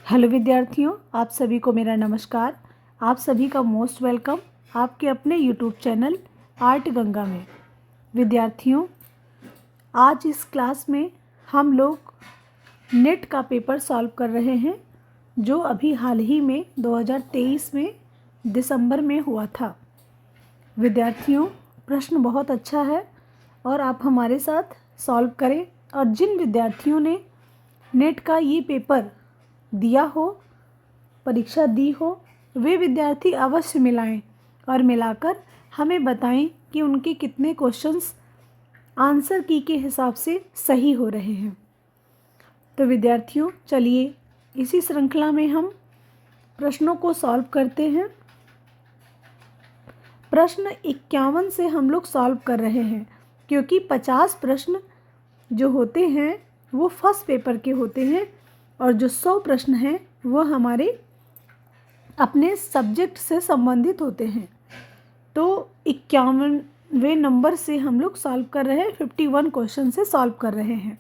Hello विद्यार्थियों, आप सभी को मेरा नमस्कार। आप सभी का मोस्ट वेलकम आपके अपने यूट्यूब चैनल आर्ट गंगा में। विद्यार्थियों, आज इस क्लास में हम लोग नेट का पेपर सॉल्व कर रहे हैं जो अभी हाल ही में 2023 में दिसंबर में हुआ था। विद्यार्थियों, प्रश्न बहुत अच्छा है और आप हमारे साथ सॉल्व करें। और जिन विद्यार्थियों ने नेट का ये पेपर दिया हो, परीक्षा दी हो, वे विद्यार्थी अवश्य मिलाएं और मिलाकर हमें बताएं कि उनके कितने क्वेश्चंस आंसर की के हिसाब से सही हो रहे हैं। तो विद्यार्थियों, चलिए इसी श्रृंखला में हम प्रश्नों को सॉल्व करते हैं। प्रश्न 51 से हम लोग सॉल्व कर रहे हैं क्योंकि 50 प्रश्न जो होते हैं वो फर्स्ट पेपर के होते हैं और जो 100 प्रश्न हैं वो हमारे अपने सब्जेक्ट से संबंधित होते हैं। तो 51वें नंबर से हम लोग सॉल्व कर रहे हैं, 51 क्वेश्चन से सॉल्व कर रहे हैं।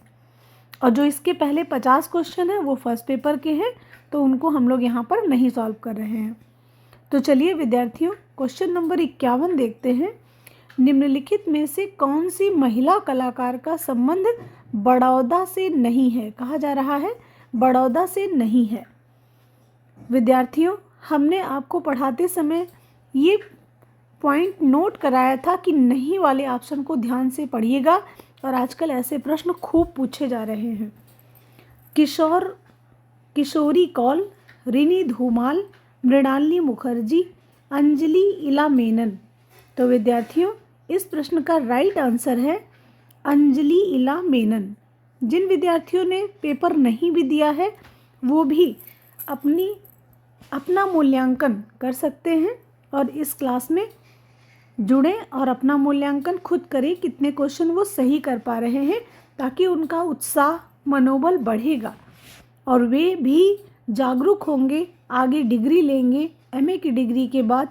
और जो इसके पहले 50 क्वेश्चन हैं वो फर्स्ट पेपर के हैं, तो उनको हम लोग यहाँ पर नहीं सॉल्व कर रहे हैं। तो चलिए विद्यार्थियों, क्वेश्चन नंबर 51 देखते हैं। निम्नलिखित में से कौन सी महिला कलाकार का संबंध बड़ौदा से नहीं है? कहा जा रहा है बड़ौदा से नहीं है। विद्यार्थियों, हमने आपको पढ़ाते समय ये पॉइंट नोट कराया था कि नहीं वाले ऑप्शन को ध्यान से पढ़िएगा और आजकल ऐसे प्रश्न खूब पूछे जा रहे हैं। किशोरी कौल, रिनी धूमाल, मृणालिनी मुखर्जी, अंजलि इला मेनन। तो विद्यार्थियों, इस प्रश्न का राइट आंसर है अंजलि इला मेनन। जिन विद्यार्थियों ने पेपर नहीं भी दिया है वो भी अपना मूल्यांकन कर सकते हैं और इस क्लास में जुड़ें और अपना मूल्यांकन खुद करें कितने क्वेश्चन वो सही कर पा रहे हैं, ताकि उनका उत्साह मनोबल बढ़ेगा और वे भी जागरूक होंगे, आगे डिग्री लेंगे। एमए की डिग्री के बाद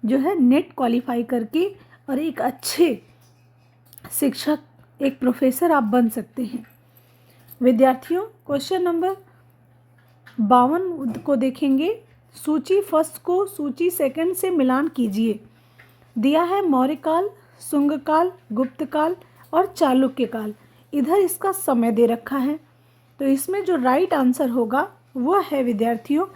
जो है नेट क्वालिफाई करके और एक अच्छे शिक्षक, एक प्रोफेसर आप बन सकते हैं। विद्यार्थियों, क्वेश्चन नंबर 52 को देखेंगे। सूची फर्स्ट को सूची सेकंड से मिलान कीजिए। दिया है मौर्यकाल, शुंगकाल, गुप्तकाल और चालुक्यकाल। इधर इसका समय दे रखा है, तो इसमें जो राइट आंसर होगा वो है विद्यार्थियों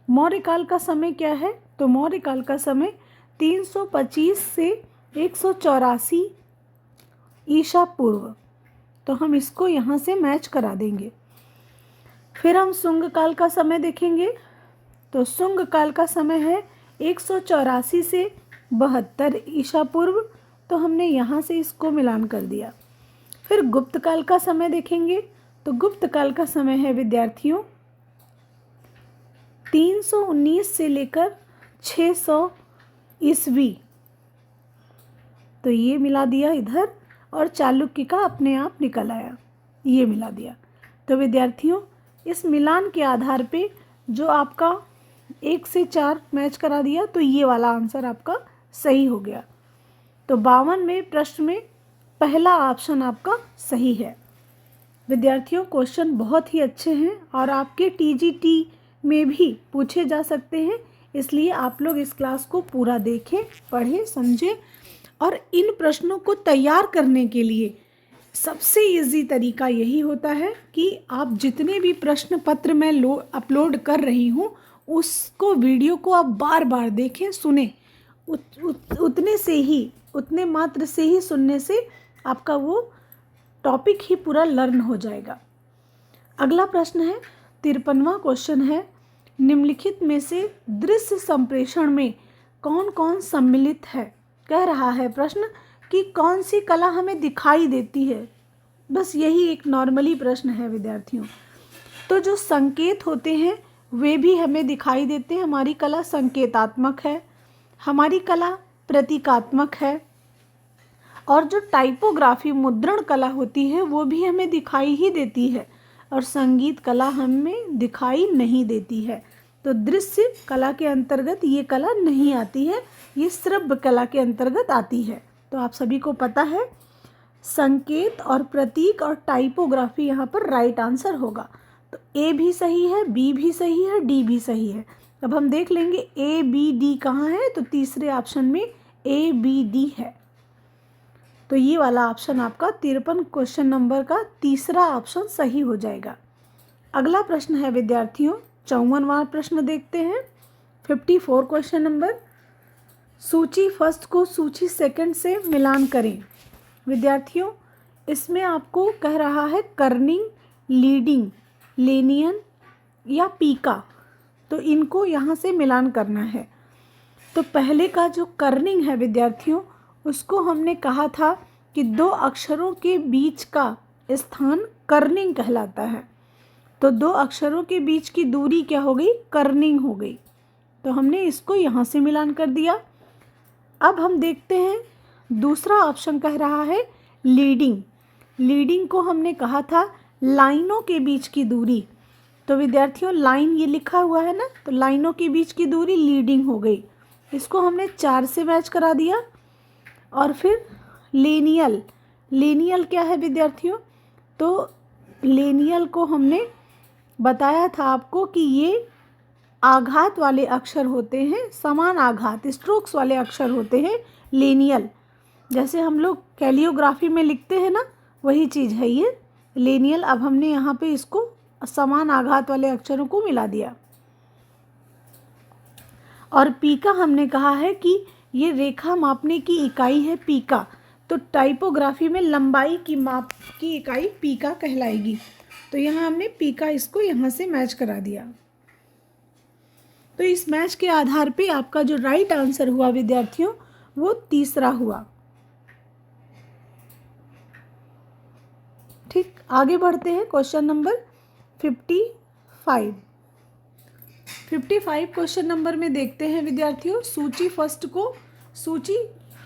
मौर्यकाल का समय क्या है? तो मौर्यकाल का समय 325 से 184 ईसा पूर्व। तो हम इसको यहाँ से मैच करा देंगे। फिर हम शुंग काल का समय देखेंगे। तो शुंग काल का समय है 184 से 72 ईसा पूर्व। तो हमने यहाँ से इसको मिलान कर दिया। फिर गुप्त काल का समय देखेंगे। तो गुप्त काल का समय है विद्यार्थियों 319 से लेकर 600 ईस्वी। तो ये मिला दिया इधर और चालुक्य का अपने आप निकल आया, ये मिला दिया। तो विद्यार्थियों, इस मिलान के आधार पे जो आपका 1 से 4 मैच करा दिया, तो ये वाला आंसर आपका सही हो गया। तो 52 में प्रश्न में पहला ऑप्शन आपका सही है। विद्यार्थियों, क्वेश्चन बहुत ही अच्छे हैं और आपके टीजीटी में भी पूछे जा सकते हैं, इसलिए आप लोग इस क्लास को पूरा देखें, पढ़ें, समझें। और इन प्रश्नों को तैयार करने के लिए सबसे इजी तरीका यही होता है कि आप जितने भी प्रश्न पत्र मैं अपलोड कर रही हूँ उसको, वीडियो को आप बार बार देखें, सुने। उतने मात्र से ही सुनने से आपका वो टॉपिक ही पूरा लर्न हो जाएगा। अगला प्रश्न है 53वां क्वेश्चन है। निम्नलिखित में से दृश्य संप्रेषण में कौन कौन सम्मिलित है? कह रहा है प्रश्न कि कौन सी कला हमें दिखाई देती है। बस यही एक नॉर्मली प्रश्न है विद्यार्थियों। तो जो संकेत होते हैं वे भी हमें दिखाई देते हैं। हमारी कला संकेतात्मक है, हमारी कला प्रतीकात्मक है, और जो टाइपोग्राफी मुद्रण कला होती है वो भी हमें दिखाई ही देती है, और संगीत कला हमें दिखाई नहीं देती है। तो दृश्य कला के अंतर्गत ये कला नहीं आती है, ये श्रव्य कला के अंतर्गत आती है। तो आप सभी को पता है संकेत और प्रतीक और टाइपोग्राफी यहाँ पर राइट आंसर होगा। तो ए भी सही है, बी भी सही है, डी भी सही है। अब हम देख लेंगे ए बी डी कहाँ है, तो तीसरे ऑप्शन में ए बी डी है। तो ये वाला ऑप्शन आपका 53 क्वेश्चन नंबर का तीसरा ऑप्शन सही हो जाएगा। अगला प्रश्न है विद्यार्थियों 54वां प्रश्न देखते हैं। 54 क्वेश्चन नंबर, सूची फर्स्ट को सूची सेकंड से मिलान करें। विद्यार्थियों इसमें आपको कह रहा है कर्निंग, लीडिंग, लेनियन या पीका, तो इनको यहाँ से मिलान करना है। तो पहले का जो कर्निंग है विद्यार्थियों, उसको हमने कहा था कि दो अक्षरों के बीच का स्थान कर्निंग कहलाता है। तो दो अक्षरों के बीच की दूरी क्या हो गई, कर्निंग हो गई। तो हमने इसको यहाँ से मिलान कर दिया। अब हम देखते हैं दूसरा ऑप्शन कह रहा है लीडिंग। लीडिंग को हमने कहा था लाइनों के बीच की दूरी। तो विद्यार्थियों लाइन ये लिखा हुआ है ना, तो लाइनों के बीच की दूरी लीडिंग हो गई। इसको हमने 4 से मैच करा दिया। और फिर लेनियल, लेनियल क्या है विद्यार्थियों, तो लेनियल को हमने बताया था आपको कि ये आघात वाले अक्षर होते हैं, समान आघात स्ट्रोक्स वाले अक्षर होते हैं लेनियल। जैसे हम लोग कैलियोग्राफी में लिखते हैं ना, वही चीज़ है ये लेनियल। अब हमने यहाँ पे इसको समान आघात वाले अक्षरों को मिला दिया। और पीका हमने कहा है कि ये रेखा मापने की इकाई है पीका। तो टाइपोग्राफी में लंबाई की माप की इकाई पीका कहलाएगी। तो यहाँ हमने पीका इसको यहाँ से मैच करा दिया। तो इस मैच के आधार पे आपका जो राइट आंसर हुआ विद्यार्थियों वो तीसरा हुआ। ठीक, आगे बढ़ते हैं क्वेश्चन नंबर 55। 55 क्वेश्चन नंबर में देखते हैं विद्यार्थियों, सूची फर्स्ट को सूची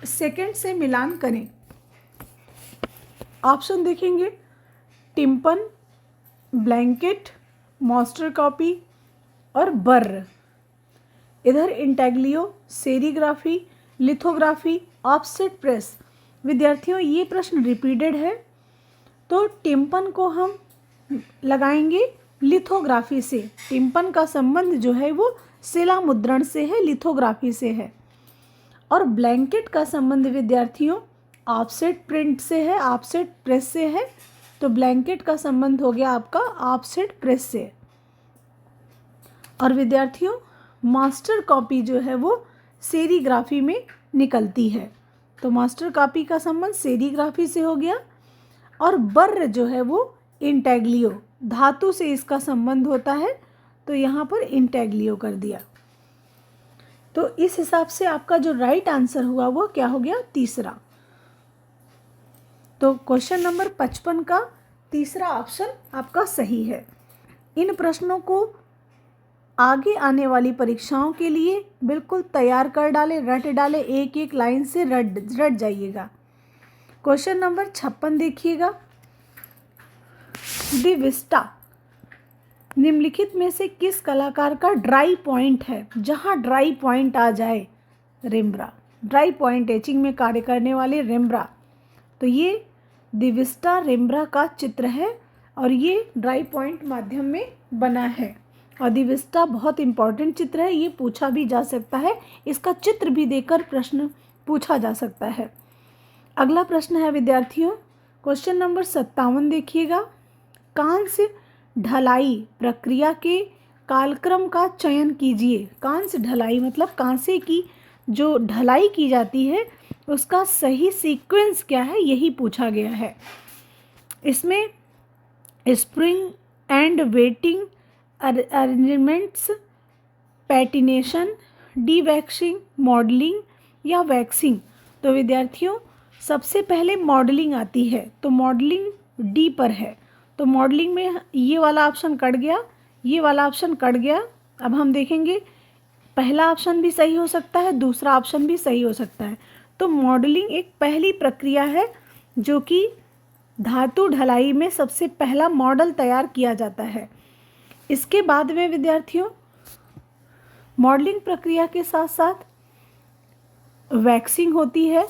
सेकंड से मिलान करें। ऑप्शन देखेंगे टिम्पन, ब्लैंकेट, मास्टर कॉपी और बर्र। इधर intaglio, serigraphy, lithography, offset press. विद्यार्थियों ये प्रश्न रिपीटेड है, तो टिम्पन को हम लगाएंगे लिथोग्राफी से। टिम्पन का संबंध जो है वो शिला मुद्रण से है, लिथोग्राफी से है। और ब्लैंकेट का संबंध विद्यार्थियों ऑफसेट प्रिंट से है, ऑफसेट प्रेस से है। तो ब्लैंकेट का संबंध हो गया आपका ऑफसेट प्रेस से। और विद्यार्थियों मास्टर कॉपी जो है वो सेरीग्राफी में निकलती है। तो मास्टर कॉपी का संबंध सेरीग्राफी से हो गया। और बर्र जो है वो इंटेग्लियो, धातु से इसका संबंध होता है, तो यहाँ पर इंटेग्लियो कर दिया। तो इस हिसाब से आपका जो राइट आंसर हुआ वो क्या हो गया, तीसरा। तो क्वेश्चन नंबर 55 का तीसरा ऑप्शन आपका सही है। इन प्रश्नों को आगे आने वाली परीक्षाओं के लिए बिल्कुल तैयार कर डालें, रट डालें, एक एक लाइन से रट जाइएगा। क्वेश्चन नंबर 56 देखिएगा, दी विस्टा निम्नलिखित में से किस कलाकार का ड्राई पॉइंट है। जहाँ ड्राई पॉइंट आ जाए, रेम्ब्रा, ड्राई पॉइंट एचिंग में कार्य करने वाले रेम्ब्रा। तो ये दी विस्टा रेम्ब्रा का चित्र है और ये ड्राई पॉइंट माध्यम में बना है। और दी विस्टा बहुत इंपॉर्टेंट चित्र है, ये पूछा भी जा सकता है, इसका चित्र भी देकर प्रश्न पूछा जा सकता है। अगला प्रश्न है विद्यार्थियों क्वेश्चन नंबर 57 देखिएगा, कांस्य ढलाई प्रक्रिया के कालक्रम का चयन कीजिए। कांस्य ढलाई मतलब कांसे की जो ढलाई की जाती है उसका सही सीक्वेंस क्या है, यही पूछा गया है। इसमें spring and waiting arrangements, patination, dewaxing, modelling या वैक्सिंग। तो विद्यार्थियों सबसे पहले मॉडलिंग आती है, तो मॉडलिंग डी पर है। तो मॉडलिंग में ये वाला ऑप्शन कट गया, ये वाला ऑप्शन कट गया। अब हम देखेंगे पहला ऑप्शन भी सही हो सकता है, दूसरा ऑप्शन भी सही हो सकता है। तो मॉडलिंग एक पहली प्रक्रिया है जो कि धातु ढलाई में सबसे पहला मॉडल तैयार किया जाता है। इसके बाद में विद्यार्थियों मॉडलिंग प्रक्रिया के साथ साथ वैक्सिंग होती है।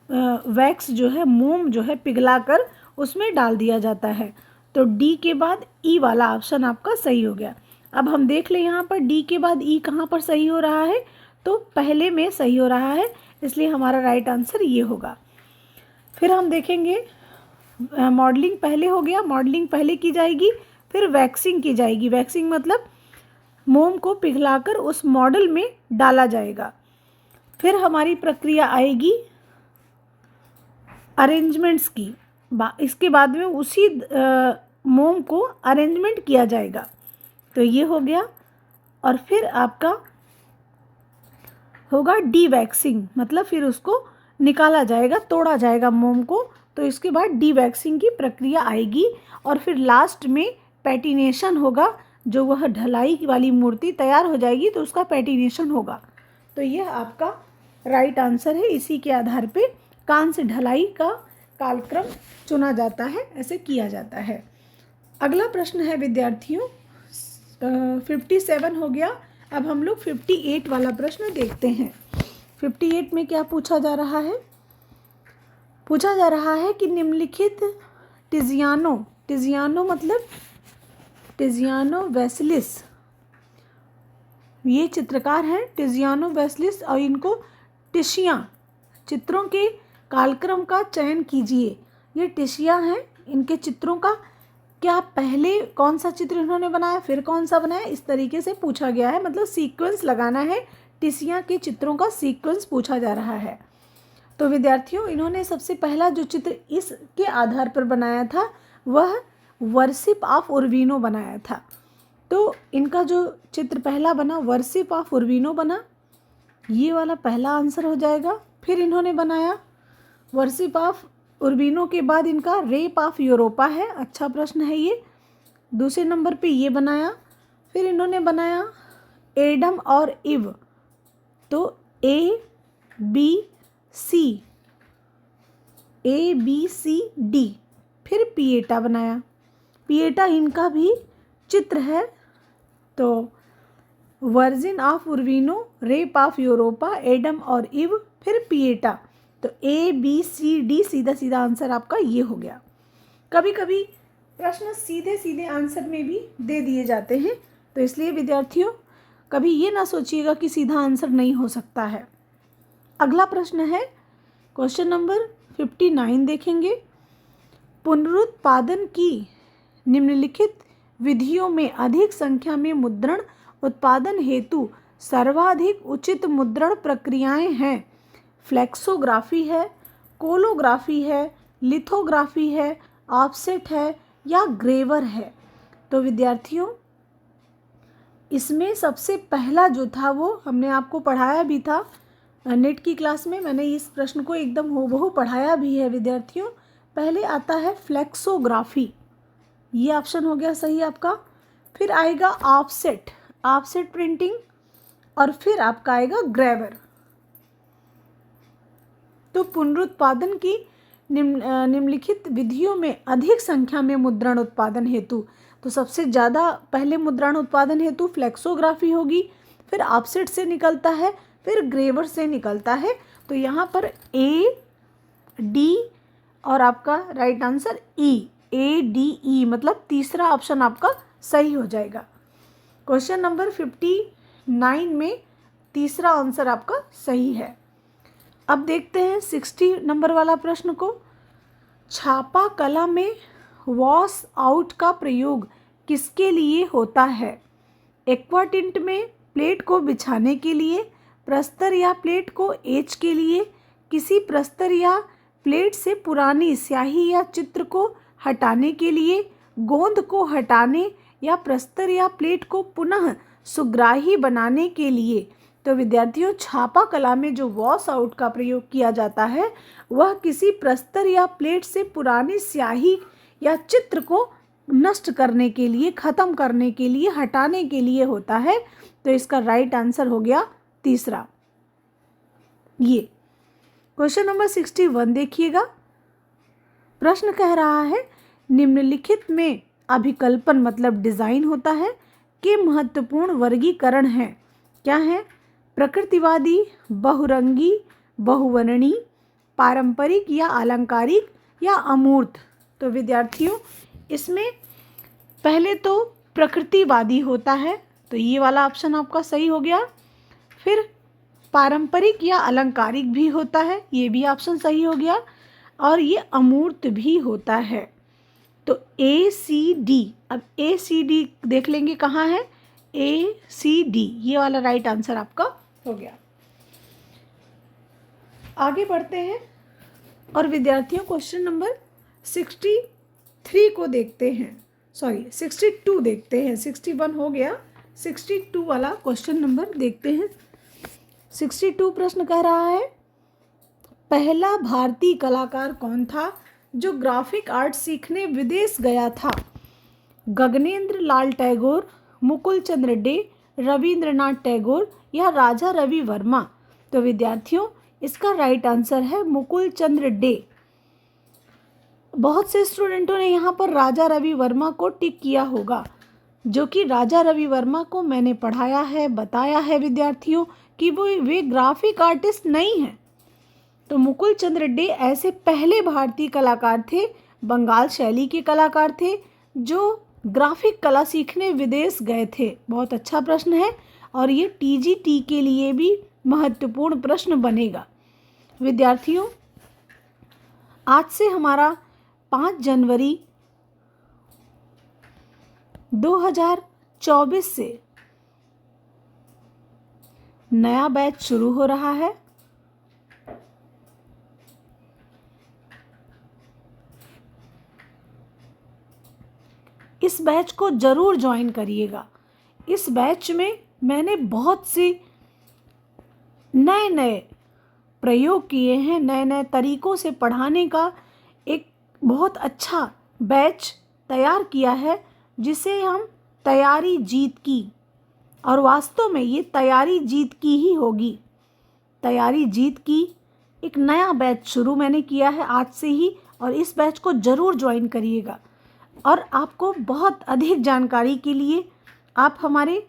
वैक्स जो है, मोम जो है पिघलाकर उसमें डाल दिया जाता है। तो डी के बाद ई वाला ऑप्शन आपका सही हो गया। अब हम देख लें यहाँ पर डी के बाद ई कहाँ पर सही हो रहा है, तो पहले में सही हो रहा है, इसलिए हमारा राइट आंसर ये होगा। फिर हम देखेंगे मॉडलिंग पहले हो गया, मॉडलिंग पहले की जाएगी, फिर वैक्सिंग की जाएगी। वैक्सिंग मतलब मोम को पिघलाकर उस मॉडल में डाला जाएगा। फिर हमारी प्रक्रिया आएगी अरेंजमेंट्स की। इसके बाद में उसी मोम को अरेंजमेंट किया जाएगा, तो ये हो गया। और फिर आपका होगा डी वैक्सिंग, मतलब फिर उसको निकाला जाएगा, तोड़ा जाएगा मोम को, तो इसके बाद डी वैक्सिंग की प्रक्रिया आएगी। और फिर लास्ट में पैटिनेशन होगा, जो वह ढलाई वाली मूर्ति तैयार हो जाएगी तो उसका पैटिनेशन होगा। तो यह आपका राइट आंसर है। इसी के आधार पे कांस्य ढलाई का कालक्रम चुना जाता है, ऐसे किया जाता है। अगला प्रश्न है विद्यार्थियों 57 हो गया। अब हम लोग 58 वाला प्रश्न देखते हैं। 58 में क्या पूछा जा रहा है? पूछा जा रहा है कि निम्नलिखित टिजियानो मतलब टिजियानो वेसलिस, ये चित्रकार हैं टिजियानो वेसलिस, और इनको टिशिया चित्रों के कालक्रम का चयन कीजिए। ये टिशिया हैं, इनके चित्रों का क्या पहले कौन सा चित्र इन्होंने बनाया, फिर कौन सा बनाया, इस तरीके से पूछा गया है। मतलब सीक्वेंस लगाना है, टिशिया के चित्रों का सीक्वेंस पूछा जा रहा है। तो विद्यार्थियों, इन्होंने सबसे पहला जो चित्र इसके आधार पर बनाया था वह वर्शिप ऑफ उर्वीनो बनाया था। तो इनका जो चित्र पहला बना वर्शिप ऑफ उर्वीनो बना, ये वाला पहला आंसर हो जाएगा। फिर इन्होंने बनाया वर्शिप ऑफ उर्वीनो के बाद इनका रेप ऑफ यूरोपा है, अच्छा प्रश्न है ये। दूसरे नंबर पे ये बनाया। फिर इन्होंने बनाया एडम और इव, तो ए बी सी डी। फिर पिएटा बनाया, पिएटा इनका भी चित्र है। तो Virgin of Urbino, Rape of Europa, Adam और इव, फिर पिएटा। तो ए बी सी डी सीधा सीधा आंसर आपका ये हो गया। कभी कभी प्रश्न सीधे सीधे आंसर में भी दे दिए जाते हैं, तो इसलिए विद्यार्थियों कभी ये ना सोचिएगा कि सीधा आंसर नहीं हो सकता है। अगला प्रश्न है क्वेश्चन नंबर 59 देखेंगे। पुनरुत्पादन की निम्नलिखित विधियों में अधिक संख्या में मुद्रण उत्पादन हेतु सर्वाधिक उचित मुद्रण प्रक्रियाएं हैं। फ्लेक्सोग्राफी है, कोलोग्राफी है, लिथोग्राफी है, ऑफसेट है या ग्रेवर है। तो विद्यार्थियों, इसमें सबसे पहला जो था वो हमने आपको पढ़ाया भी था नेट की क्लास में, मैंने इस प्रश्न को एकदम हूबहू पढ़ाया भी है विद्यार्थियों। पहले आता है फ्लेक्सोग्राफी, ये ऑप्शन हो गया सही आपका। फिर आएगा ऑफसेट प्रिंटिंग, और फिर आपका आएगा ग्रेवर। तो पुनरुत्पादन की निम्नलिखित विधियों में अधिक संख्या में मुद्रण उत्पादन हेतु, तो सबसे ज़्यादा पहले मुद्रण उत्पादन हेतु फ्लेक्सोग्राफी होगी, फिर ऑफसेट से निकलता है, फिर ग्रेवर से निकलता है। तो यहाँ पर ए डी और आपका right answer E, A D E, मतलब तीसरा ऑप्शन आपका सही हो जाएगा। क्वेश्चन नंबर 59 में तीसरा आंसर आपका सही है। अब देखते हैं 60 नंबर वाला प्रश्न को। छापा कला में वॉश आउट का प्रयोग किसके लिए होता है? एक्वाटिंट में प्लेट को बिछाने के लिए, प्रस्तर या प्लेट को एच के लिए, किसी प्रस्तर या प्लेट से पुरानी स्याही या चित्र को हटाने के लिए, गोंद को हटाने या प्रस्तर या प्लेट को पुनः सुग्राही बनाने के लिए। तो विद्यार्थियों, छापा कला में जो वॉश आउट का प्रयोग किया जाता है वह किसी प्रस्तर या प्लेट से पुरानी स्याही या चित्र को नष्ट करने के लिए, ख़त्म करने के लिए, हटाने के लिए होता है। तो इसका राइट आंसर हो गया तीसरा ये। क्वेश्चन नंबर 61 देखिएगा। प्रश्न कह रहा है निम्नलिखित में अभिकल्पन मतलब डिज़ाइन होता है के महत्वपूर्ण वर्गीकरण हैं। क्या है? प्रकृतिवादी, बहुरंगी, बहुवर्णी, पारंपरिक या अलंकारिक या अमूर्त। तो विद्यार्थियों, इसमें पहले तो प्रकृतिवादी होता है, तो ये वाला ऑप्शन आपका सही हो गया। फिर पारंपरिक या अलंकारिक भी होता है, ये भी ऑप्शन सही हो गया। और ये अमूर्त भी होता है। तो ए सी डी, अब ए सी डी देख लेंगे कहाँ है, ए सी डी, ये वाला राइट आंसर आपका हो गया। आगे बढ़ते हैं और विद्यार्थियों क्वेश्चन नंबर 63 को देखते हैं, सॉरी 62 देखते हैं, 61 हो गया, 62 वाला क्वेश्चन नंबर देखते हैं। 62 प्रश्न कह रहा है, पहला भारतीय कलाकार कौन था जो ग्राफिक आर्ट सीखने विदेश गया था? गगनेंद्र लाल टैगोर, मुकुल चंद्र डे, रविंद्रनाथ टैगोर या राजा रवि वर्मा? तो विद्यार्थियों इसका राइट आंसर है मुकुल चंद्र डे। बहुत से स्टूडेंटों ने यहाँ पर राजा रवि वर्मा को टिक किया होगा, जो कि राजा रवि वर्मा को मैंने पढ़ाया है, बताया है विद्यार्थियों कि वे ग्राफिक आर्टिस्ट नहीं हैं। तो मुकुल चंद्र डे ऐसे पहले भारतीय कलाकार थे, बंगाल शैली के कलाकार थे, जो ग्राफिक कला सीखने विदेश गए थे। बहुत अच्छा प्रश्न है और ये टीजीटी के लिए भी महत्वपूर्ण प्रश्न बनेगा। विद्यार्थियों आज से हमारा 5 जनवरी 2024 से नया बैच शुरू हो रहा है। इस बैच को ज़रूर ज्वाइन करिएगा। इस बैच में मैंने बहुत से नए नए प्रयोग किए हैं, नए नए तरीक़ों से पढ़ाने का एक बहुत अच्छा बैच तैयार किया है, जिसे हम तैयारी जीत की, और वास्तव में ये तैयारी जीत की ही होगी। तैयारी जीत की एक नया बैच शुरू मैंने किया है आज से ही, और इस बैच को ज़रूर ज्वाइन करिएगा। और आपको बहुत अधिक जानकारी के लिए आप हमारे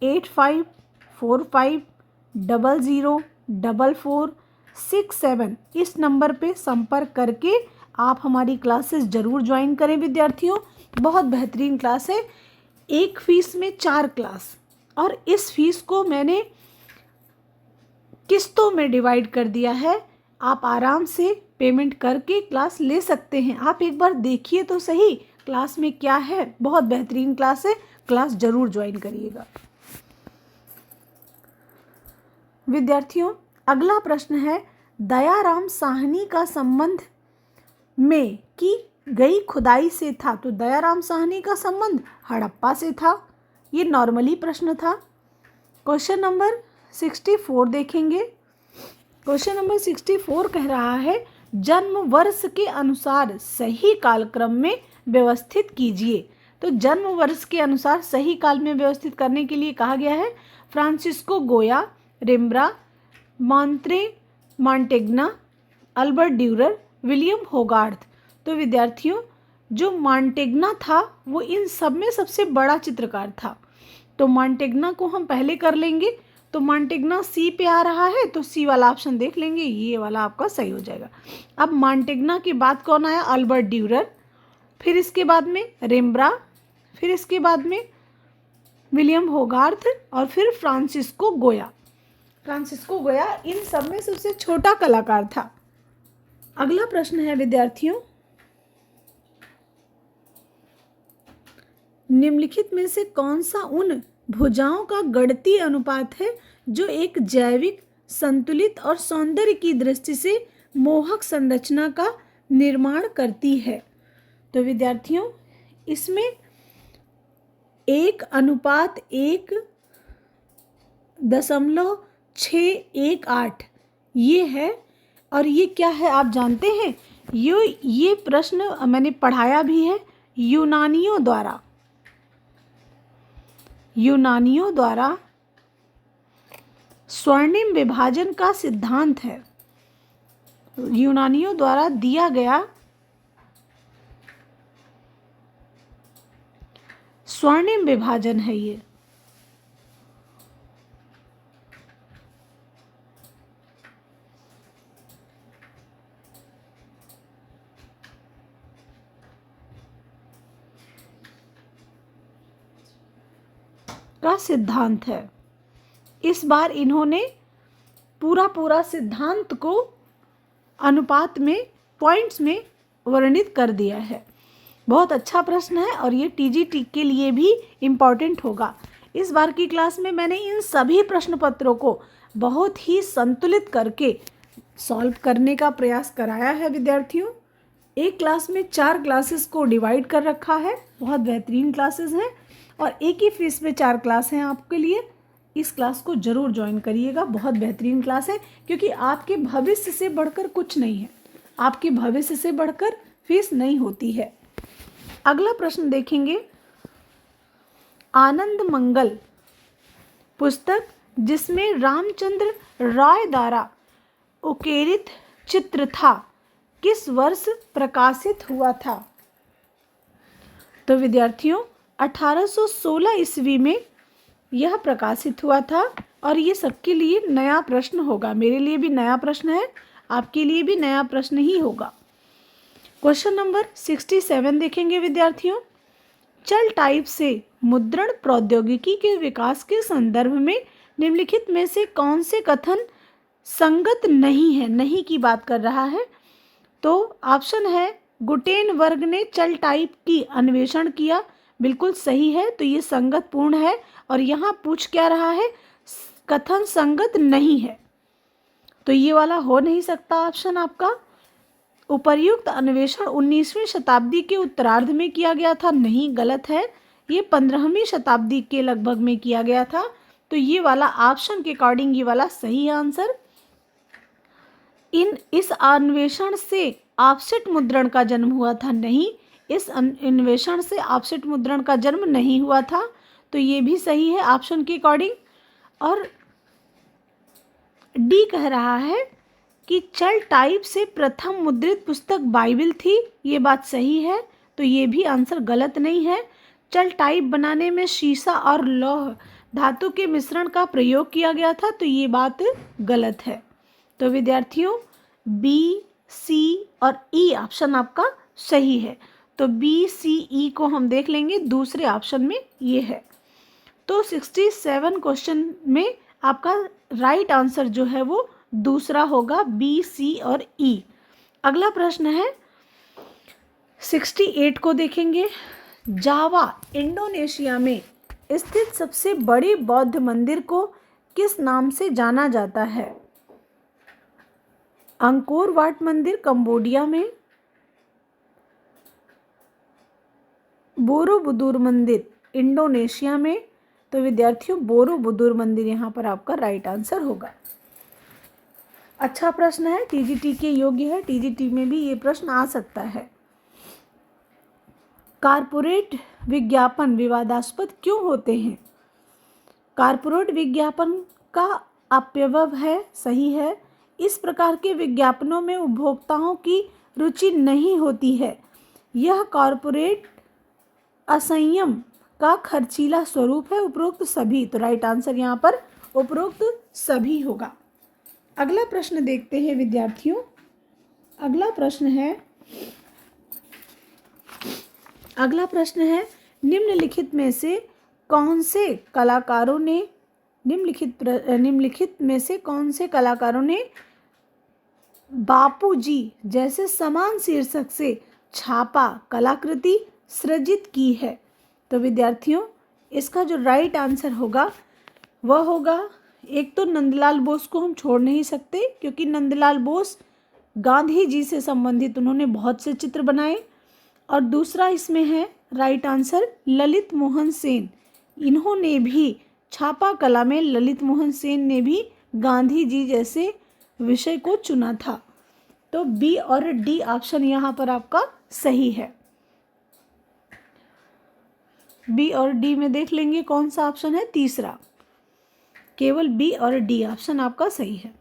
8545004467 इस नंबर पे संपर्क करके आप हमारी क्लासेस ज़रूर ज्वाइन करें विद्यार्थियों। बहुत बेहतरीन क्लास है, एक फ़ीस में 4 क्लास, और इस फीस को मैंने किस्तों में डिवाइड कर दिया है। आप आराम से पेमेंट करके क्लास ले सकते हैं। आप एक बार देखिए तो सही क्लास में क्या है, बहुत बेहतरीन क्लास है, क्लास ज़रूर ज्वाइन करिएगा। विद्यार्थियों अगला प्रश्न है, दयाराम साहनी का संबंध में की गई खुदाई से था? तो दयाराम साहनी का संबंध हड़प्पा से था। ये नॉर्मली प्रश्न था। क्वेश्चन नंबर 64 देखेंगे। क्वेश्चन नंबर 64 कह रहा है, जन्म वर्ष के अनुसार सही कालक्रम में व्यवस्थित कीजिए। तो जन्म वर्ष के अनुसार सही काल में व्यवस्थित करने के लिए कहा गया है फ्रांसिस्को गोया, रिम्ब्रा, मॉन्टेग्ना, अल्बर्ट ड्यूरर, विलियम होगार्थ। तो विद्यार्थियों जो मॉन्टेग्ना था वो इन सब में सबसे बड़ा चित्रकार था। तो मॉन्टेग्ना को हम पहले कर लेंगे। तो मॉन्टेग्ना सी पे आ रहा है, तो सी वाला ऑप्शन देख लेंगे, ये वाला आपका सही हो जाएगा। अब मॉन्टेग्ना के बाद कौन आया? अल्बर्ट ड्यूरर, फिर इसके बाद में रिम्ब्रा, फिर इसके बाद में विलियम होगार्थ, और फिर फ्रांसिस्को गोया। फ्रांसिस्को गोया इन सब में सबसे छोटा कलाकार था। अगला प्रश्न है विद्यार्थियों, निम्नलिखित में से कौन सा उन भुजाओं का गणितीय अनुपात है जो एक जैविक, संतुलित और सौंदर्य की दृष्टि से मोहक संरचना का निर्माण करती है? तो विद्यार्थियों इसमें 1:1.618 ये है। और ये क्या है आप जानते हैं? ये प्रश्न मैंने पढ़ाया भी है यूनानियों द्वारा स्वर्णिम विभाजन का सिद्धांत है। यूनानियों द्वारा दिया गया स्वर्णिम विभाजन है ये। का सिद्धांत है। इस बार इन्होंने पूरा सिद्धांत को अनुपात में, पॉइंट्स में वर्णित कर दिया है। बहुत अच्छा प्रश्न है और ये टीजीटी के लिए भी इम्पॉर्टेंट होगा। इस बार की क्लास में मैंने इन सभी प्रश्न पत्रों को बहुत ही संतुलित करके सॉल्व करने का प्रयास कराया है विद्यार्थियों। एक क्लास में 4 क्लासेस को डिवाइड कर रखा है, बहुत बेहतरीन क्लासेस हैं और एक ही फीस में 4 क्लास हैं आपके लिए। इस क्लास को ज़रूर ज्वाइन करिएगा, बहुत बेहतरीन क्लास है, क्योंकि आपके भविष्य से बढ़कर कुछ नहीं है, आपके भविष्य से बढ़कर फीस नहीं होती है। अगला प्रश्न देखेंगे, आनंद मंगल पुस्तक जिसमें रामचंद्र राय द्वारा उकेरित चित्र था, किस वर्ष प्रकाशित हुआ था? तो विद्यार्थियों 1816 ईस्वी में यह प्रकाशित हुआ था और ये सबके लिए नया प्रश्न होगा। मेरे लिए भी नया प्रश्न है, आपके लिए भी नया प्रश्न ही होगा। क्वेश्चन नंबर 67 देखेंगे विद्यार्थियों। चल टाइप से मुद्रण प्रौद्योगिकी के विकास के संदर्भ में निम्नलिखित में से कौन से कथन संगत नहीं है? नहीं की बात कर रहा है। तो ऑप्शन है, गुटेनबर्ग ने चल टाइप की अन्वेषण किया, बिल्कुल सही है, तो ये संगत पूर्ण है। और यहाँ पूछ क्या रहा है? कथन संगत नहीं है, तो ये वाला हो नहीं सकता ऑप्शन आपका। उपर्युक्त अन्वेषण 19वीं शताब्दी के उत्तरार्ध में किया गया था, नहीं, गलत है, ये 15वीं शताब्दी के लगभग में किया गया था, तो ये वाला ऑप्शन के अकॉर्डिंग ये वाला सही आंसर। इस अन्वेषण से ऑफसेट मुद्रण का जन्म हुआ था, नहीं, इस अन्वेषण से ऑफसेट मुद्रण का जन्म नहीं हुआ था, तो ये भी सही है ऑप्शन के अकॉर्डिंग। और डी कह रहा है कि चल टाइप से प्रथम मुद्रित पुस्तक बाइबिल थी, ये बात सही है, तो ये भी आंसर गलत नहीं है। चल टाइप बनाने में शीशा और लौह धातु के मिश्रण का प्रयोग किया गया था, तो ये बात गलत है। तो विद्यार्थियों बी, सी और ई ऑप्शन आपका सही है। तो बी, सी, ई को हम देख लेंगे, दूसरे ऑप्शन में ये है। तो 67 क्वेश्चन में आपका राइट आंसर जो है वो दूसरा होगा, बी, सी और ई। अगला प्रश्न है 68 को देखेंगे। जावा इंडोनेशिया में स्थित सबसे बड़े बौद्ध मंदिर को किस नाम से जाना जाता है? अंकोर वाट मंदिर कंबोडिया में, बोरोबुदुर मंदिर इंडोनेशिया में, तो विद्यार्थियों बोरोबुदुर मंदिर यहाँ पर आपका राइट आंसर होगा। अच्छा प्रश्न है, टीजीटी के योग्य है, टीजीटी में भी ये प्रश्न आ सकता है। कारपोरेट विज्ञापन विवादास्पद क्यों होते हैं? कारपोरेट विज्ञापन का अपव्यय है, सही है। इस प्रकार के विज्ञापनों में उपभोक्ताओं की रुचि नहीं होती है। यह कॉरपोरेट असंयम का खर्चीला स्वरूप है। उपरोक्त सभी, तो राइट आंसर यहाँ पर उपरोक्त सभी होगा। अगला प्रश्न देखते हैं विद्यार्थियों। अगला प्रश्न है निम्नलिखित में से कौन से कलाकारों ने बापूजी जैसे समान शीर्षक से छापा कलाकृति सृजित की है? तो विद्यार्थियों इसका जो राइट आंसर होगा वह होगा, एक तो नंदलाल बोस को हम छोड़ नहीं सकते, क्योंकि नंदलाल बोस गांधी जी से संबंधित उन्होंने बहुत से चित्र बनाए। और दूसरा इसमें है राइट आंसर ललित मोहन सेन, इन्होंने भी छापा कला में ललित मोहन सेन ने भी गांधी जी जैसे विषय को चुना था। तो बी और डी ऑप्शन यहाँ पर आपका सही है। बी और डी में देख लेंगे कौन सा ऑप्शन है, तीसरा, केवल बी और डी ऑप्शन आपका सही है।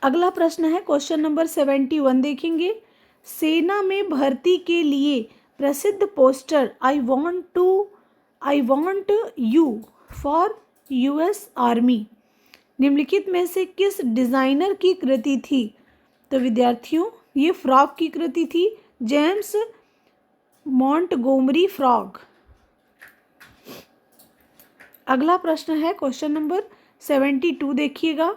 अगला प्रश्न है क्वेश्चन नंबर 71 देखेंगे। सेना में भर्ती के लिए प्रसिद्ध poster I want you for US army निम्नलिखित में से किस डिज़ाइनर की कृति थी? तो विद्यार्थियों ये फ्रॉग की कृति थी, जेम्स मॉन्टगोमरी फ्रॉग। अगला प्रश्न है क्वेश्चन नंबर 72, देखिएगा।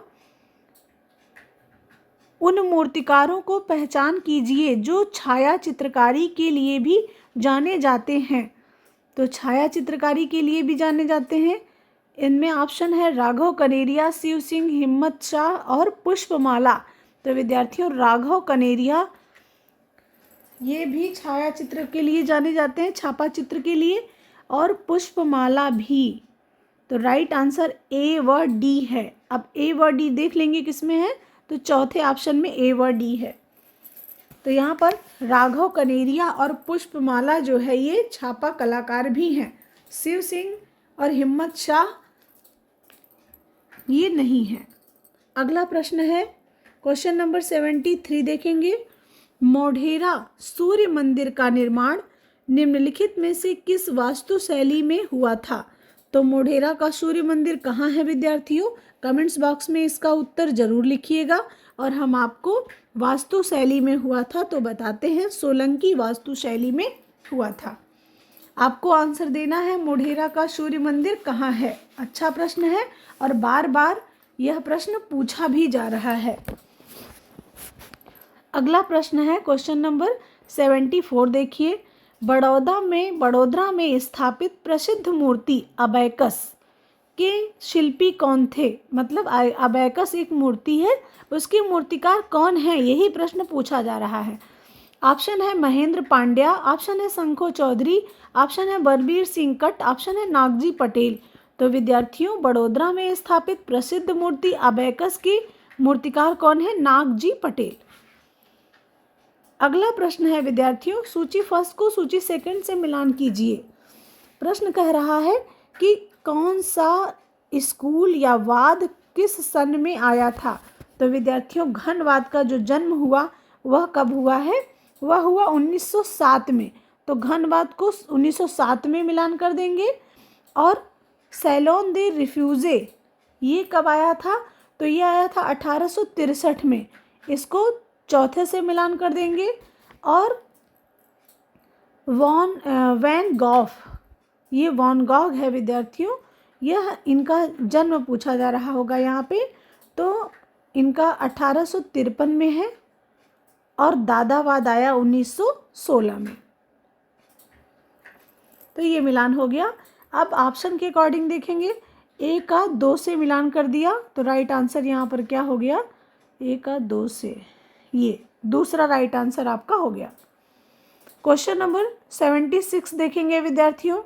उन मूर्तिकारों को पहचान कीजिए जो छाया चित्रकारी के लिए भी जाने जाते हैं। तो छाया चित्रकारी के लिए भी जाने जाते हैं, इनमें ऑप्शन है राघव कनेरिया, शिव सिंह, हिम्मत शाह और पुष्पमाला। तो विद्यार्थियों, राघव कनेरिया ये भी छाया चित्र के लिए जाने जाते हैं, छापा चित्र के लिए, और पुष्पमाला भी। तो राइट आंसर ए व डी है। अब ए व डी देख लेंगे किसमें है, तो चौथे ऑप्शन में ए व डी है। तो यहाँ पर राघव कनेरिया और पुष्पमाला जो है ये छापा कलाकार भी हैं। शिव सिंह और हिम्मत शाह ये नहीं है। अगला प्रश्न है क्वेश्चन नंबर 73, देखेंगे। मोढेरा सूर्य मंदिर का निर्माण निम्नलिखित में से किस वास्तु शैली में हुआ था? तो मोढेरा का सूर्य मंदिर कहाँ है विद्यार्थियों? कमेंट्स बॉक्स में इसका उत्तर जरूर लिखिएगा। और हम आपको वास्तु शैली में हुआ था तो बताते हैं, सोलंकी वास्तु शैली में हुआ था। आपको आंसर देना है, मोढेरा का सूर्य मंदिर कहाँ है। अच्छा प्रश्न है और बार बार यह प्रश्न पूछा भी जा रहा है। अगला प्रश्न है क्वेश्चन नंबर 74, देखिए। बड़ौदा में स्थापित प्रसिद्ध मूर्ति अबैकस के शिल्पी कौन थे? मतलब अबैकस एक मूर्ति है, उसकी मूर्तिकार कौन है, यही प्रश्न पूछा जा रहा है। ऑप्शन है महेंद्र पांड्या, ऑप्शन है शंखो चौधरी, ऑप्शन है बलबीर सिंह कट, ऑप्शन है नागजी पटेल। तो विद्यार्थियों, बड़ोदरा में स्थापित प्रसिद्ध मूर्ति अबैकस की मूर्तिकार कौन है? नागजी पटेल। अगला प्रश्न है विद्यार्थियों, सूची फर्स्ट को सूची सेकंड से मिलान कीजिए। प्रश्न कह रहा है कि कौन सा स्कूल या वाद किस सन में आया था? तो विद्यार्थियों, घनवाद का जो जन्म हुआ वह कब हुआ है? वह हुआ 1907 में। तो घनवाद को 1907 में मिलान कर देंगे। और सैलोन दे रिफ्यूजे ये कब आया था? तो ये आया था 1863 में। इसको चौथे से मिलान कर देंगे। और वैन गॉग, ये वैन गॉग है विद्यार्थियों, यह इनका जन्म पूछा जा रहा होगा यहाँ पे। तो इनका 1853 में है और दादावाद आया 1916 में। तो ये मिलान हो गया। अब ऑप्शन के अकॉर्डिंग देखेंगे, ए का 2 से मिलान कर दिया तो राइट आंसर यहाँ पर क्या हो गया? ए का 2 से, ये दूसरा राइट आंसर आपका हो गया। क्वेश्चन नंबर 76 देखेंगे विद्यार्थियों।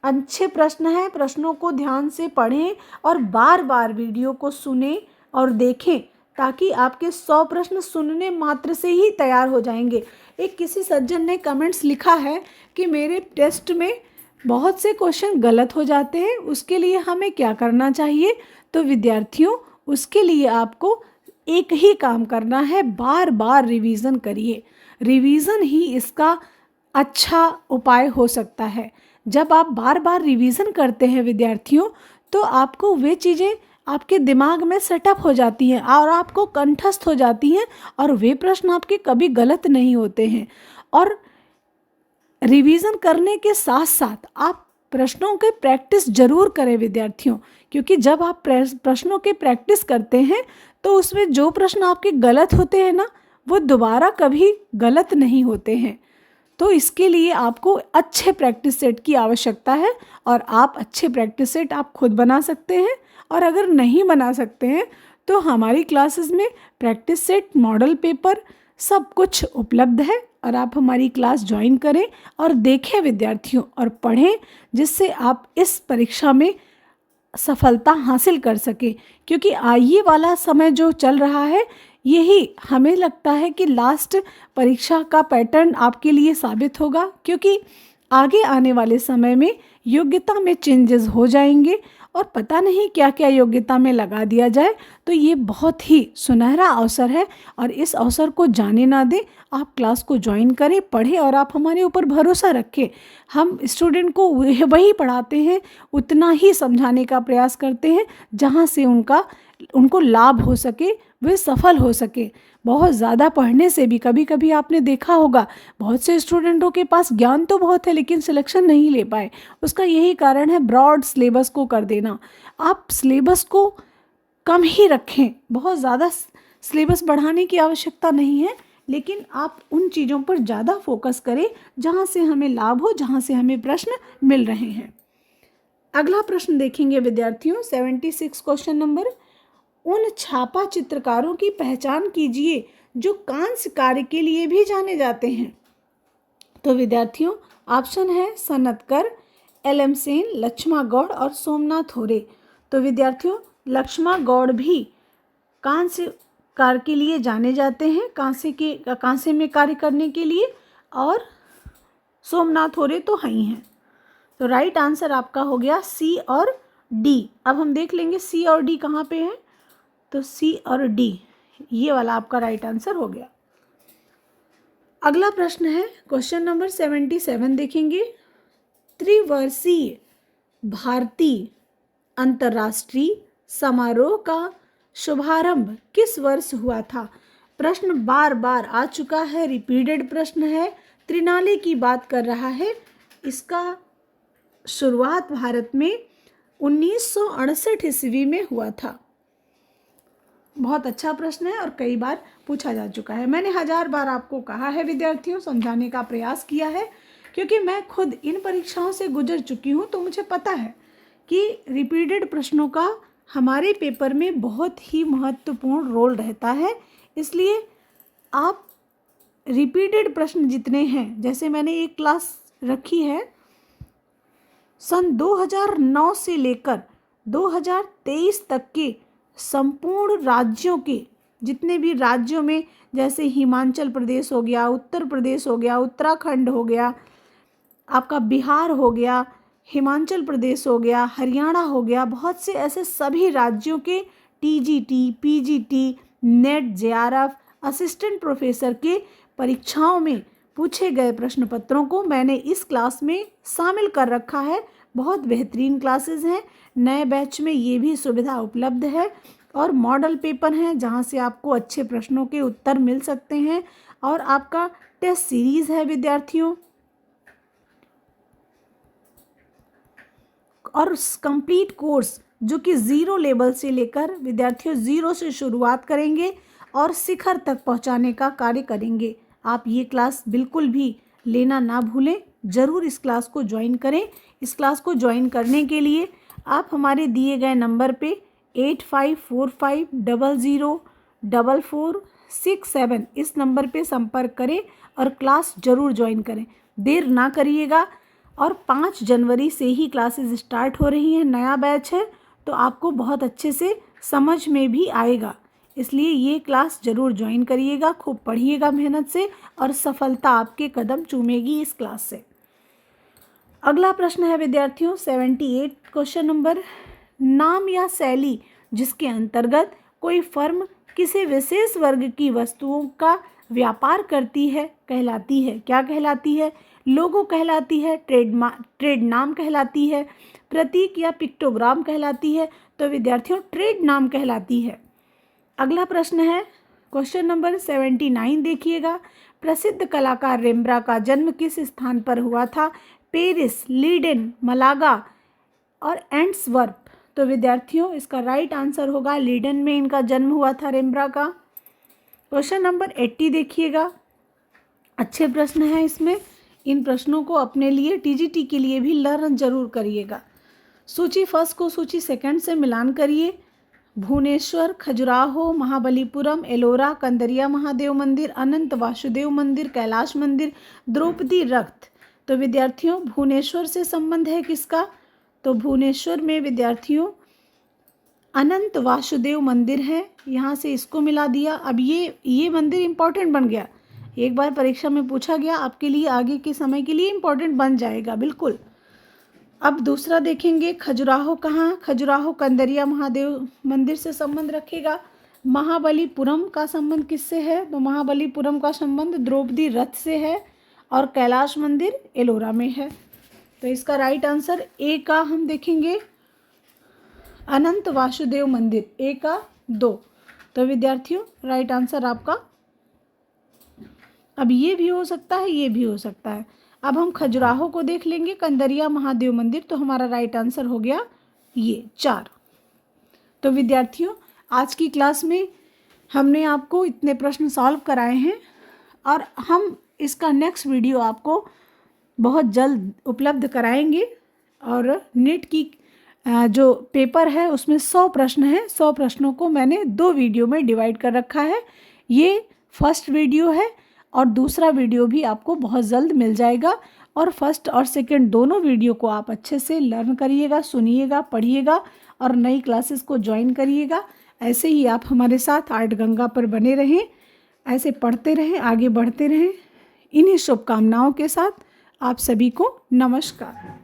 अच्छे प्रश्न हैं, प्रश्नों को ध्यान से पढ़ें और बार बार वीडियो को सुनें और देखें ताकि आपके 100 प्रश्न सुनने मात्र से ही तैयार हो जाएंगे। एक किसी सज्जन ने कमेंट्स लिखा है कि मेरे टेस्ट में बहुत से क्वेश्चन गलत हो जाते हैं, उसके लिए हमें क्या करना चाहिए? तो विद्यार्थियों, उसके लिए आपको एक ही काम करना है, बार बार रिवीजन करिए। रिवीजन ही इसका अच्छा उपाय हो सकता है। जब आप बार बार रिवीजन करते हैं विद्यार्थियों, तो आपको वे चीज़ें आपके दिमाग में सेटअप हो जाती हैं और आपको कंठस्थ हो जाती हैं और वे प्रश्न आपके कभी गलत नहीं होते हैं। और रिवीजन करने के साथ साथ आप प्रश्नों के प्रैक्टिस जरूर करें विद्यार्थियों, क्योंकि जब आप प्रश्नों के प्रैक्टिस करते हैं तो उसमें जो प्रश्न आपके गलत होते हैं ना, वो दोबारा कभी गलत नहीं होते हैं। तो इसके लिए आपको अच्छे प्रैक्टिस सेट की आवश्यकता है और आप अच्छे प्रैक्टिस सेट आप खुद बना सकते हैं। और अगर नहीं बना सकते हैं तो हमारी क्लासेस में प्रैक्टिस सेट, मॉडल पेपर सब कुछ उपलब्ध है और आप हमारी क्लास ज्वाइन करें और देखें विद्यार्थियों और पढ़ें, जिससे आप इस परीक्षा में सफलता हासिल कर सकें। क्योंकि ये वाला समय जो चल रहा है, यही हमें लगता है कि लास्ट परीक्षा का पैटर्न आपके लिए साबित होगा, क्योंकि आगे आने वाले समय में योग्यता में चेंजेस हो जाएंगे और पता नहीं क्या क्या योग्यता में लगा दिया जाए। तो ये बहुत ही सुनहरा अवसर है और इस अवसर को जाने ना दें। आप क्लास को ज्वाइन करें, पढ़ें और आप हमारे ऊपर भरोसा रखें। हम स्टूडेंट को वही पढ़ाते हैं, उतना ही समझाने का प्रयास करते हैं जहाँ से उनको लाभ हो सके, वे सफल हो सके। बहुत ज़्यादा पढ़ने से भी कभी कभी आपने देखा होगा बहुत से स्टूडेंटों के पास ज्ञान तो बहुत है लेकिन सिलेक्शन नहीं ले पाए। उसका यही कारण है ब्रॉड सिलेबस को कर देना। आप सिलेबस को कम ही रखें, बहुत ज़्यादा सिलेबस बढ़ाने की आवश्यकता नहीं है, लेकिन आप उन चीज़ों पर ज़्यादा फोकस करें जहाँ से हमें लाभ हो, जहाँ से हमें प्रश्न मिल रहे हैं। अगला प्रश्न देखेंगे विद्यार्थियों, 76 क्वेश्चन नंबर। उन छापा चित्रकारों की पहचान कीजिए जो कांस्य कार्य के लिए भी जाने जाते हैं। तो विद्यार्थियों ऑप्शन है सनतकर, एल.एम. सेन, लक्ष्मा गौड़ और सोमनाथ होरे। तो विद्यार्थियों लक्ष्मा गौड़ भी कांस्य कार्य के लिए जाने जाते हैं, कांस्य में कार्य करने के लिए, और सोमनाथ होरे तो ही हैं। तो राइट आंसर आपका हो गया सी और डी। अब हम देख लेंगे सी और डी कहाँ पे है। तो सी और डी ये वाला आपका राइट आंसर हो गया। अगला प्रश्न है क्वेश्चन नंबर 77 देखेंगे। त्रिवर्षीय भारतीय अंतर्राष्ट्रीय समारोह का शुभारंभ किस वर्ष हुआ था। प्रश्न बार बार आ चुका है, रिपीटेड प्रश्न है, त्रिनाले की बात कर रहा है। इसका शुरुआत भारत में 1968 ईस्वी में हुआ था। बहुत अच्छा प्रश्न है और कई बार पूछा जा चुका है। मैंने 1000 बार आपको कहा है विद्यार्थियों, समझाने का प्रयास किया है, क्योंकि मैं खुद इन परीक्षाओं से गुजर चुकी हूँ, तो मुझे पता है कि रिपीटेड प्रश्नों का हमारे पेपर में बहुत ही महत्वपूर्ण रोल रहता है। इसलिए आप रिपीटेड प्रश्न जितने हैं, जैसे मैंने एक क्लास रखी है सन 2009 से लेकर 2023 तक के संपूर्ण राज्यों के, जितने भी राज्यों में, जैसे हिमाचल प्रदेश हो गया, उत्तर प्रदेश हो गया, उत्तराखंड हो गया, आपका बिहार हो गया, हिमाचल प्रदेश हो गया, हरियाणा हो गया, बहुत से ऐसे सभी राज्यों के TGT, PGT, net, JRF, assistant professor के परीक्षाओं में पूछे गए प्रश्न पत्रों को मैंने इस क्लास में शामिल कर रखा है। बहुत बेहतरीन क्लासेस हैं। नए बैच में ये भी सुविधा उपलब्ध है और मॉडल पेपर हैं जहां से आपको अच्छे प्रश्नों के उत्तर मिल सकते हैं, और आपका टेस्ट सीरीज़ है विद्यार्थियों, और कंप्लीट कोर्स जो कि 0 लेवल से लेकर विद्यार्थियों 0 से शुरुआत करेंगे और शिखर तक पहुंचाने का कार्य करेंगे। आप ये क्लास बिल्कुल भी लेना ना भूलें, ज़रूर इस क्लास को ज्वाइन करें। इस क्लास को ज्वाइन करने के लिए आप हमारे दिए गए नंबर पे 8545004467 इस नंबर पे संपर्क करें और क्लास ज़रूर ज्वाइन करें। देर ना करिएगा, और 5 जनवरी से ही क्लासेस स्टार्ट हो रही हैं, नया बैच है, तो आपको बहुत अच्छे से समझ में भी आएगा। इसलिए ये क्लास ज़रूर ज्वाइन करिएगा, खूब पढ़िएगा मेहनत से, और सफलता आपके कदम चूमेगी इस क्लास से। अगला प्रश्न है विद्यार्थियों 78 क्वेश्चन नंबर। नाम या शैली जिसके अंतर्गत कोई फर्म किसी विशेष वर्ग की वस्तुओं का व्यापार करती है कहलाती है। क्या कहलाती है? लोगो कहलाती है, ट्रेड नाम कहलाती है, प्रतीक या पिक्टोग्राम कहलाती है। तो विद्यार्थियों ट्रेड नाम कहलाती है। अगला प्रश्न है क्वेश्चन नंबर 79 देखिएगा। प्रसिद्ध कलाकार रेम्ब्रांट का जन्म किस स्थान पर हुआ था? पेरिस, लीडेन, मलागा और एंट्सवर्प। तो विद्यार्थियों इसका राइट आंसर होगा लीडेन में इनका जन्म हुआ था रेम्ब्रांट का। क्वेश्चन नंबर 80 देखिएगा, अच्छे प्रश्न हैं इसमें। इन प्रश्नों को अपने लिए टीजीटी के लिए भी लर्न जरूर करिएगा। सूची फर्स्ट को सूची सेकंड से मिलान करिए। भुवनेश्वर, खजुराहो, महाबलीपुरम, एलोरा, कंदरिया महादेव मंदिर, अनंत वासुदेव मंदिर, कैलाश मंदिर, द्रौपदी रथ। तो विद्यार्थियों भुवनेश्वर से संबंध है किसका? तो भुवनेश्वर में विद्यार्थियों अनंत वासुदेव मंदिर है, यहाँ से इसको मिला दिया। अब ये मंदिर इम्पोर्टेंट बन गया, एक बार परीक्षा में पूछा गया, आपके लिए आगे के समय के लिए इम्पोर्टेंट बन जाएगा बिल्कुल। अब दूसरा देखेंगे खजुराहो कहाँ? खजुराहो कंदरिया महादेव मंदिर से संबंध रखेगा। महाबलीपुरम का संबंध किससे है? तो महाबलीपुरम का संबंध द्रौपदी रथ से है, और कैलाश मंदिर एलोरा में है। तो इसका राइट आंसर ए का हम देखेंगे अनंत वासुदेव मंदिर, ए का 2। तो विद्यार्थियों राइट आंसर आपका, अब ये भी हो सकता है, ये भी हो सकता है। अब हम खजुराहो को देख लेंगे, कंदरिया महादेव मंदिर, तो हमारा राइट आंसर हो गया ये 4। तो विद्यार्थियों आज की क्लास में हमने आपको इतने प्रश्न सॉल्व कराए हैं और हम इसका नेक्स्ट वीडियो आपको बहुत जल्द उपलब्ध कराएंगे। और नीट की जो पेपर है उसमें 100 प्रश्न हैं। 100 प्रश्नों को मैंने 2 वीडियो में डिवाइड कर रखा है। ये फर्स्ट वीडियो है और दूसरा वीडियो भी आपको बहुत जल्द मिल जाएगा। और फर्स्ट और सेकंड दोनों वीडियो को आप अच्छे से लर्न करिएगा, सुनिएगा, पढ़िएगा और नई क्लासेस को ज्वाइन करिएगा। ऐसे ही आप हमारे साथ आर्ट गंगा पर बने रहें, ऐसे पढ़ते रहें, आगे बढ़ते रहें। इन्हीं शुभकामनाओं के साथ आप सभी को नमस्कार।